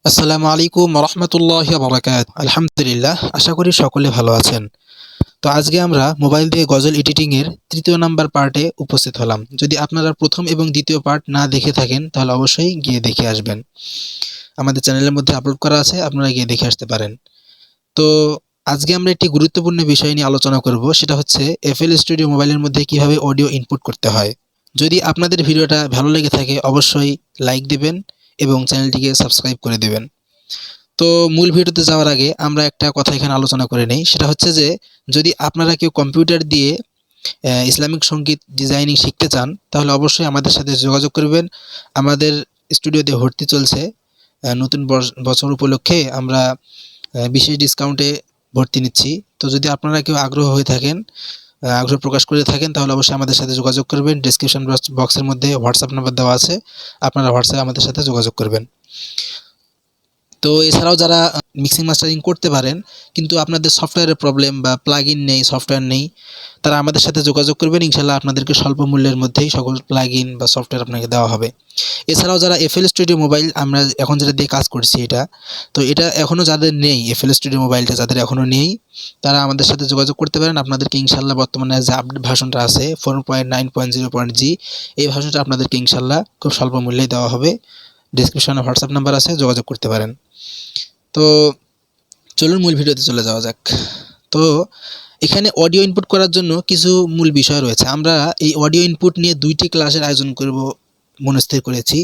আসসালামু আলাইকুম রহমতুল্লাহি ওয়া বারাকাতুহু। আলহামদুলিল্লাহ, আশা করি সকলে ভালো আছেন। তো আজকে আমরা মোবাইল দিয়ে গজল এডিটিং এর তৃতীয় নাম্বার পার্টে উপস্থিত হলাম। যদি আপনারা প্রথম এবং দ্বিতীয় পার্ট না দেখে থাকেন তাহলে অবশ্যই গিয়ে দেখে আসবেন। আমাদের চ্যানেলের মধ্যে আপলোড করা আছে, আপনারা গিয়ে দেখে আসতে পারেন। তো আজকে আমরা একটি গুরুত্বপূর্ণ বিষয় নিয়ে আলোচনা করব, সেটা হচ্ছে এফএল স্টুডিও মোবাইলের মধ্যে কিভাবে অডিও ইনপুট করতে হয়। যদি আপনাদের ভিডিওটা ভালো লেগে থাকে অবশ্যই লাইক দিবেন এবং চ্যানেলটিকে সাবস্ক্রাইব করে দিবেন। তো মূল ভিডিওতে যাওয়ার আগে আমরা একটা কথা এখানে আলোচনা করে নেই, সেটা হচ্ছে যে যদি আপনারা কেউ কম্পিউটার দিয়ে ইসলামিক সঙ্গীত ডিজাইনিং শিখতে চান তাহলে অবশ্যই আমাদের সাথে যোগাযোগ করবেন। আমাদের স্টুডিওতে ভর্তি চলছে। নতুন বছর উপলক্ষে আমরা বিশেষ ডিসকাউন্টে ভর্তি নিচ্ছি। তো যদি আপনারা কেউ আগ্রহ হয়ে থাকেন, আগ্রহ প্রকাশ করে থাকেন তাহলে অবশ্যই আমাদের সাথে যোগাযোগ করবেন। ডেসক্রিপশন বক্সের মধ্যে হোয়াটসঅ্যাপ নাম্বার দেওয়া আছে, আপনারা হোয়াটসঅ্যাপে আমাদের সাথে যোগাযোগ করবেন। তো এছাড়াও যারা মিক্সিং মাস্টারিং করতে পারেন কিন্তু আপনাদের সফটওয়্যারের প্রবলেম বা প্লাগইন নেই, সফটওয়্যার নেই, তারা আমাদের সাথে যোগাযোগ করবেন। ইনশাআল্লাহ আপনাদেরকে স্বল্প মূল্যের মধ্যেই সকল প্লাগইন বা সফটওয়্যার আপনাকে দেওয়া হবে। এছাড়াও যারা এফএল স্টুডিও মোবাইল আমরা এখন যেটা দিয়ে কাজ করছি এটা এখনও যাদের নেই, এফএল স্টুডিও মোবাইলটা যাদের এখনও নেই তারা আমাদের সাথে যোগাযোগ করতে পারেন। আপনাদেরকে ইনশাআল্লাহ বর্তমানে যে আপডেট ভার্সনটা আছে 4.9.0.g, এই ভার্সনটা আপনাদেরকে ইনশাআল্লাহ খুব স্বল্প মূল্যেই দেওয়া হবে। ডেসক্রিপশনে হোয়াটসঅ্যাপ নাম্বার আছে, যোগাযোগ করতে পারেন। তো চলুন মূল ভিডিওতে চলে যাওয়া যাক। তো এখানে অডিও ইনপুট করার জন্য কিছু মূল বিষয় রয়েছে। আমরা এই অডিও ইনপুট নিয়ে 2টি ক্লাসের আয়োজন করব মনস্থির করেছি।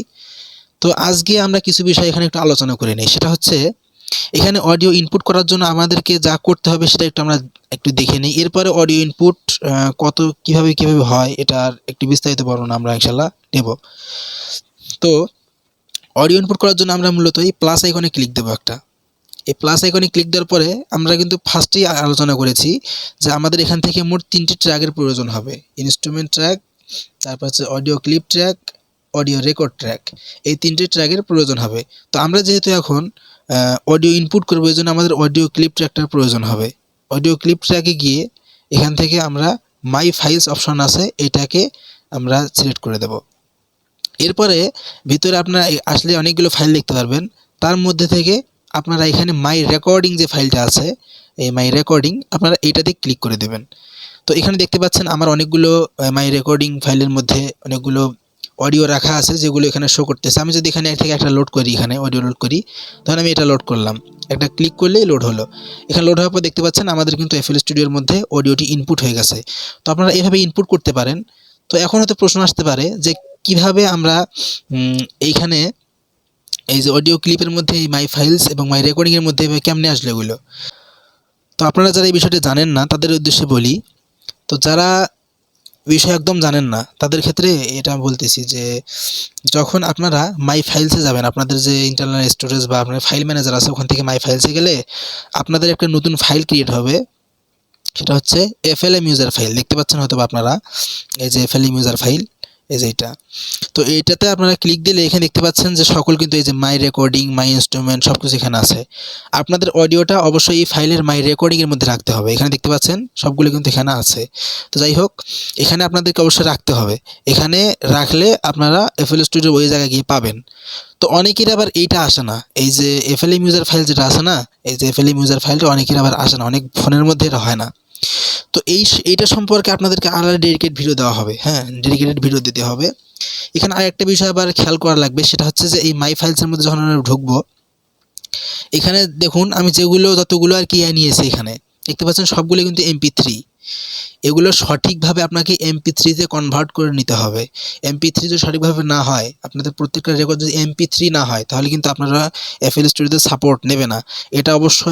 তো আজকে আমরা কিছু বিষয় এখানে একটু আলোচনা করে নিই। সেটা হচ্ছে এখানে অডিও ইনপুট করার জন্য আমাদেরকে যা করতে হবে সেটা আমরা একটু দেখে নিই। এরপরে অডিও ইনপুট কিভাবে হয় এটার একটি বিস্তারিত বর্ণনা আমরা ইনশাআল্লাহ নেব। তো অডিও ইনপুট করার জন্য আমরা মূলত এই প্লাস আইকনে ক্লিক দেবো একটা। এই প্লাস আইকনে ক্লিক দেওয়ার পরে আমরা কিন্তু ফার্স্টেই আলোচনা করেছি যে আমাদের এখান থেকে মোট 3টি ট্র্যাকের প্রয়োজন হবে। ইনস্ট্রুমেন্ট ট্র্যাক, তারপর হচ্ছে audio clip track, audio record track, এই 3টি ট্র্যাকের প্রয়োজন হবে। তো আমরা যেহেতু এখন অডিও ইনপুট করবো, এই জন্য আমাদের অডিও ক্লিপ ট্র্যাকটার প্রয়োজন হবে। অডিও ক্লিপ ট্র্যাকে গিয়ে এখান থেকে আমরা মাই ফাইলস অপশন আছে, এটাকে আমরা সিলেক্ট করে দেব। এরপরে ভিতরে আপনারা আসলে অনেকগুলো ফাইল দেখতে পারবেন। তার মধ্যে থেকে আপনারা এখানে মাই রেকর্ডিং যে ফাইলটা আছে, এই মাই রেকর্ডিং আপনারা এইটাতে ক্লিক করে দেবেন। তো এখানে দেখতে পাচ্ছেন আমার অনেকগুলো মাই রেকর্ডিং ফাইলের মধ্যে অনেকগুলো অডিও রাখা আছে যেগুলো এখানে শো করতেছে। আমি যদি এখানে থেকে একটা লোড করি, এখানে অডিও লোড করি, তখন আমি এটা লোড করলাম, একটা ক্লিক করলেই লোড হলো। এখানে লোড হওয়ার পর দেখতে পাচ্ছেন আমাদের কিন্তু এফএল স্টুডিওর মধ্যে অডিওটি ইনপুট হয়ে গেছে। তো আপনারা এভাবে ইনপুট করতে পারেন। তো এখন হয়তো প্রশ্ন আসতে পারে যে কিভাবে আমরা এইখানে এই যে অডিও ক্লিপের মধ্যে এই মাই ফাইলস এবং মাই রেকর্ডিংয়ের মধ্যে কেমনে আসলো এগুলো। তো আপনারা যারা এই বিষয়টি জানেন না তাদের উদ্দেশ্যে বলি। তো যারা বিষয় একদম জানেন না তাদের ক্ষেত্রে এটা বলতেছি যে যখন আপনারা মাই ফাইলসে যাবেন, আপনাদের যে ইন্টারনাল স্টোরেজ বা আপনার ফাইল ম্যানেজার আছে ওখান থেকে মাই ফাইলসে গেলে আপনাদের একটা নতুন ফাইল ক্রিয়েট হবে। সেটা হচ্ছে এফএলএম ইউজার ফাইল। দেখতে পাচ্ছেন হয়তো আপনারা এই যে এফএলএম ইউজার ফাইল, এই যে এটা। তো এইটাতে আপনারা ক্লিক দিলে এখানে দেখতে পাচ্ছেন যে সকল কিন্তু এই যে মাই রেকর্ডিং, মাই ইনস্ট্রুমেন্ট সব কিছু এখানে আছে। আপনাদের অডিওটা অবশ্যই এই ফাইলের মাই রেকর্ডিংয়ের মধ্যে রাখতে হবে। এখানে দেখতে পাচ্ছেন সবগুলো কিন্তু এখানে আছে। তো যাই হোক, এখানে আপনাদেরকে অবশ্যই রাখতে হবে। এখানে রাখলে আপনারা এফএল স্টুডিও ওই জায়গায় গিয়ে পাবেন। তো অনেকের আবার এইটা আসে না, এই যে এফএলএম ইউজার ফাইল যেটা আসে না, এই যে এফএলএম ইউজার ফাইলটা অনেকের আবার আসে না, অনেক ফোনের মধ্যে এটা হয় না। তো এইটা সম্পর্কে আপনাদেরকে আলাদা ডেডিকেট ভিডিও দেওয়া হবে। হ্যাঁ, ডেডিকেটেড ভিডিও দিতে হবে। এখানে আরেকটা বিষয় আবার খেয়াল করা লাগবে, সেটা হচ্ছে যে এই মাই ফাইলসের মধ্যে যখন আমরা ঢুকবো, এখানে দেখুন আমি যতগুলো আর কি নিয়েছি, এখানে দেখতে পাচ্ছেন সবগুলো কিন্তু MP3। এগুলো সঠিকভাবে আপনাকে MP3-তে কনভার্ট করে নিতে হবে। MP3 যদি সঠিকভাবে না হয়, আপনাদের প্রত্যেকটা রেকর্ড যদি MP3 না হয় তাহলে কিন্তু আপনারা এফএল স্টুডিওতে সাপোর্ট নেবে না। এটা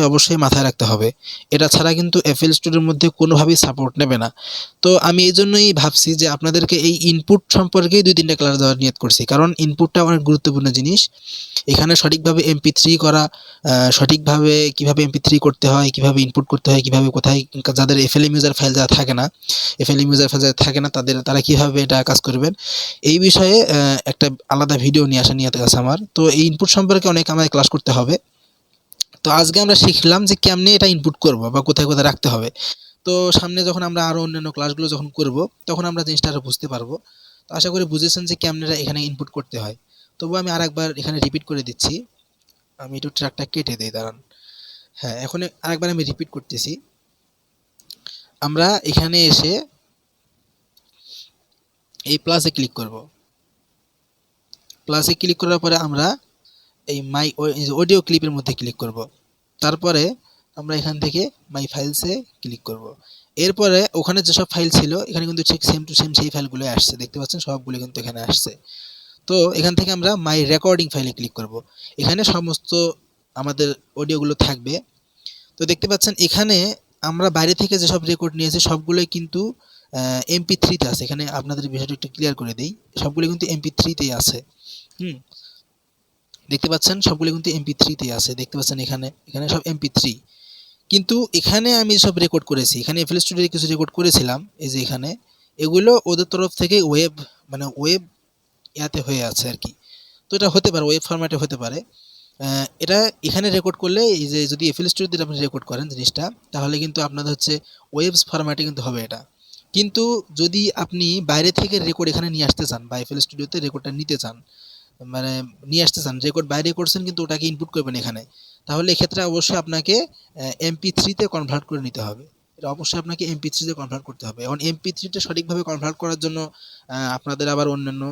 অবশ্যই মাথায় রাখতে হবে। এটা ছাড়া কিন্তু এফএল স্টুডিওর মধ্যে কোনোভাবেই সাপোর্ট নেবে না। তো আমি এই জন্যই ভাবছি যে আপনাদেরকে এই ইনপুট সম্পর্কেই 2-3টা ক্লাস দেওয়ার নিয়ত করছি, কারণ ইনপুটটা অনেক গুরুত্বপূর্ণ জিনিস। এখানে সঠিকভাবে MP3 করা, সঠিকভাবে কিভাবে MP3 করতে হয়, কিভাবে ইনপুট করতে হয়, কিভাবে কোথায় যাদের এফএলএম ইউজার ফাইল যারা থাকে না, এফএলএম ইউজার ফাইল যারা থাকে না তারা কিভাবে এটা কাজ করবেন, এই বিষয়ে একটা আলাদা ভিডিও নিয়ে আসা নিয়ত আছে আমার। তো এই ইনপুট সম্পর্কে অনেক আমাদের ক্লাস করতে হবে। তো আজকে আমরা শিখলাম যে কেমনে এটা ইনপুট করব বা কোথায় কোথায় রাখতে হবে। তো সামনে যখন আমরা আরও অন্যান্য ক্লাসগুলো যখন করব তখন আমরা জিনিসটা আরও বুঝতে পারবো। তো আশা করি বুঝেছেন যে কেমনে এখানে ইনপুট করতে হয়। তবুও আমি আরেকবার এখানে রিপিট করে দিচ্ছি। আমি একটু ট্র্যাকটা কেটে দিই, দাঁড়ান। হ্যাঁ, এখন আরেকবার আমি রিপিট করতেছি। আমরা এখানে এসে এই প্লাসে ক্লিক করব। প্লাসে ক্লিক করার পরে আমরা এই মাই অডিও ক্লিপের মধ্যে ক্লিক করব। তারপরে আমরা এখান থেকে মাই ফাইলসে ক্লিক করব। এরপরে ওখানে যেসব ফাইল ছিল এখানে কিন্তু ঠিক সেম টু সেম সেই ফাইলগুলো আসছে, দেখতে পাচ্ছেন সবগুলো কিন্তু এখানে আসছে। তো এখান থেকে আমরা মাই রেকর্ডিং ফাইলে ক্লিক করব। এখানে সমস্ত আমাদের অডিওগুলো থাকবে। তো দেখতে পাচ্ছেন এখানে আমরা বাইরে থেকে যেসব রেকর্ড নিয়েছি সবগুলোই কিন্তু MP3-তে আছে। এখানে আপনাদের বিষয়টা একটু ক্লিয়ার করে দেই, সবগুলো কিন্তু MP3-তেই আছে। হুম, দেখতে পাচ্ছেন সবগুলো কিন্তু MP3-তেই আছে, দেখতে পাচ্ছেন এখানে এখানে সব MP3। কিন্তু এখানে আমি সব রেকর্ড করেছি, এখানে FL Studio কিছু রেকর্ড করেছিলাম, এই যে এখানে এগুলো ওদের তরফ থেকে ওয়েব মানে ওয়েব ইয়াতে হয়ে আছে আর কি। তো এটা হতে পারে ওয়েব ফরম্যাটে হতে পারে। এটা এখানে রেকর্ড করলে এই যে যদি FL Studio দিয়ে আপনি রেকর্ড করেন জিনিসটা, তাহলে কিন্তু আপনাদের হচ্ছে ওয়েবস ফরম্যাটে কিন্তু হবে এটা। কিন্তু যদি আপনি বাইরে থেকে রেকর্ড এখানে নিয়ে আসতে চান বা FL Studioতে রেকর্ডটা নিতে চান, মানে নিয়ে আসতে চান, রেকর্ড বাইরে করছেন কিন্তু ওটাকে ইনপুট করবেন এখানে, তাহলে এক্ষেত্রে অবশ্যই আপনাকে MP3-তে কনভার্ট করে নিতে হবে। এটা অবশ্যই আপনাকে MP3-তে কনভার্ট করতে হবে। এখন MP3-তে সঠিকভাবে কনভার্ট করার জন্য আপনাদের আবার অন্যান্য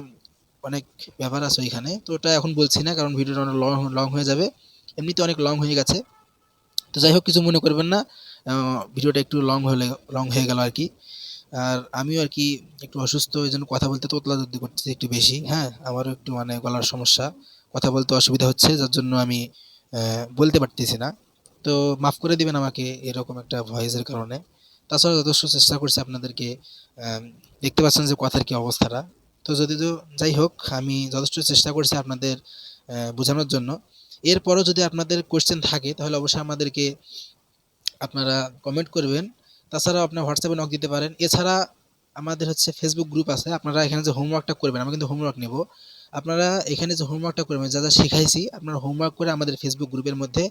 অনেক ব্যাপার আছে এখানে, তো ওটা এখন বলছি না কারণ ভিডিওটা অনেক লং হয়ে যাবে, এমনিতে অনেক লং হয়ে গেছে। তো যাই হোক, কিছু মনে করবেন না, ভিডিওটা একটু লং হয়ে গেল আর কি। আর আমিও আর কি একটু অসুস্থ, এই জন্য কথা বলতে তোতলা তুতলি করতেছি একটু বেশি। হ্যাঁ, আমারও একটু মানে গলার সমস্যা, কথা বলতে অসুবিধা হচ্ছে, যার জন্য আমি বলতে পারতেছি না। তো মাফ করে দিবেন আমাকে এরকম একটা ভয়েসের কারণে। তাছাড়া যথেষ্ট চেষ্টা করছি আপনাদেরকে, দেখতে পাচ্ছেন যে কথার কি অবস্থাটা। তো যাই হোক, আমি যথেষ্ট চেষ্টা করছি আপনাদের বোঝানোর জন্য। এরপরও যদি আপনাদের কোয়েশ্চেন থাকে তাহলে অবশ্যই আমাদেরকে আপনারা কমেন্ট করবেন। তাছাড়াও আপনার হোয়াটসঅ্যাপে নক দিতে পারেন। এছাড়া আমাদের হচ্ছে ফেসবুক গ্রুপ আছে, আপনারা এখানে যে হোমওয়ার্কটা করবেন, আমরা কিন্তু হোমওয়ার্ক নেব। আপনারা এখানে যে হোমওয়ার্কটা করবেন, যা যা শিখাইছি আপনারা হোমওয়ার্ক করে আমাদের ফেসবুক গ্রুপের মধ্যে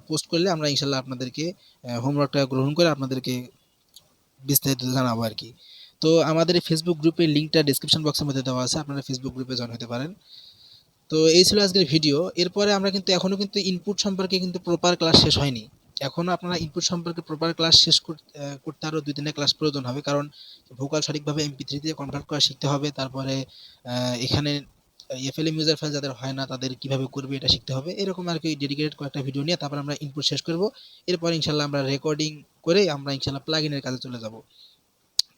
পোস্ট করলে আমরা ইনশাল্লাহ আপনাদেরকে হোমওয়ার্কটা গ্রহণ করে আপনাদেরকে বিস্তারিত জানাবো আর কি। তো আমাদের এই ফেসবুক গ্রুপের লিঙ্কটা ডেসক্রিপশন বক্সের মধ্যে দেওয়া আছে, আপনারা ফেসবুক গ্রুপে জয়েন হতে পারেন। তো এই ছিল আজকের ভিডিও। এরপরে আমরা কিন্তু এখনো কিন্তু ইনপুট সম্পর্কে কিন্তু প্রপার ক্লাস শেষ হয়নি। এখনো আপনারা ইনপুট সম্পর্কে প্রপার ক্লাস শেষ করতে আরো 2-3টা ক্লাস প্রয়োজন হবে, কারণ ভোকাল সঠিকভাবে MP3 তে কনভার্ট করা শিখতে হবে। তারপরে এখানে FLM ইউজার ফাইল যাদের হয় না তাদের কিভাবে করবে এটা শিখতে হবে। এরকম আর কি ডেডিকেটেড কয়েকটা ভিডিও নিয়ে তারপর আমরা ইনপুট শেষ করব। এরপর ইনশাল্লাহ আমরা রেকর্ডিং করে আমরা ইনশাল্লাহ প্লাগইনের কাজে চলে যাব।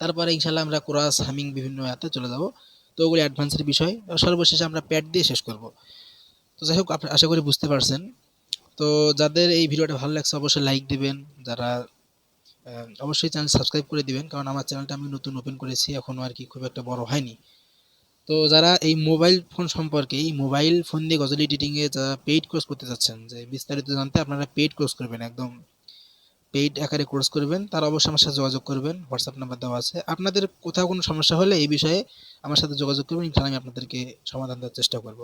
তারপরে ইনশাল্লাহ আমরা কোরাস, হামিং বিভিন্ন অ্যাপে চলে যাব। তো ওগুলো অ্যাডভান্সের বিষয়। সর্বশেষে আমরা প্যাড দিয়ে শেষ করব। তো যাই হোক, আশা করি বুঝতে পারছেন। তো যাদের এই ভিডিওটা ভালো লাগছে অবশ্যই লাইক দিবেন, যারা অবশ্যই চ্যানেল সাবস্ক্রাইব করে দিবেন, কারণ আমার চ্যানেলটা আমি নতুন ওপেন করেছি এখনো আর কি খুব একটা বড় হয়নি। তো যারা এই মোবাইল ফোন সম্পর্কে, এই মোবাইল ফোন দিয়ে গজল এডিটিংয়ে যারা পেইড কোর্স করতে চাচ্ছেন, যে বিস্তারিত জানতে আপনারা পেইড কোর্স করবেন, একদম পেইড আকারে কোর্স করবেন, তারা অবশ্যই আমার সাথে যোগাযোগ করবেন। হোয়াটসঅ্যাপ নাম্বার দেওয়া আছে। আপনাদের কোথাও কোনো সমস্যা হলে এই বিষয়ে আমার সাথে যোগাযোগ করবেন, ইনশাআল্লাহ আমি আপনাদেরকে সমাধান দেওয়ার চেষ্টা করব।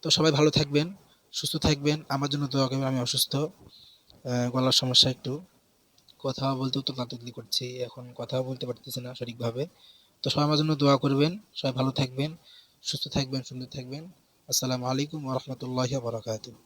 তো সবাই ভালো থাকবেন, সুস্থ থাকবেন, আমার জন্য দোয়া করবেন। আমি অসুস্থ, গলার সমস্যা একটু, কথা বলতেও তো কাতরাতুরি করছি, এখন কথাও বলতে পারতেছি না সঠিকভাবে। তো সবাই আমার জন্য দোয়া করবেন, সবাই ভালো থাকবেন, সুস্থ থাকবেন, সুন্দর থাকবেন। আসসালামু আলাইকুম ওয়া রাহমাতুল্লাহি ওয়া বারাকাতুহু।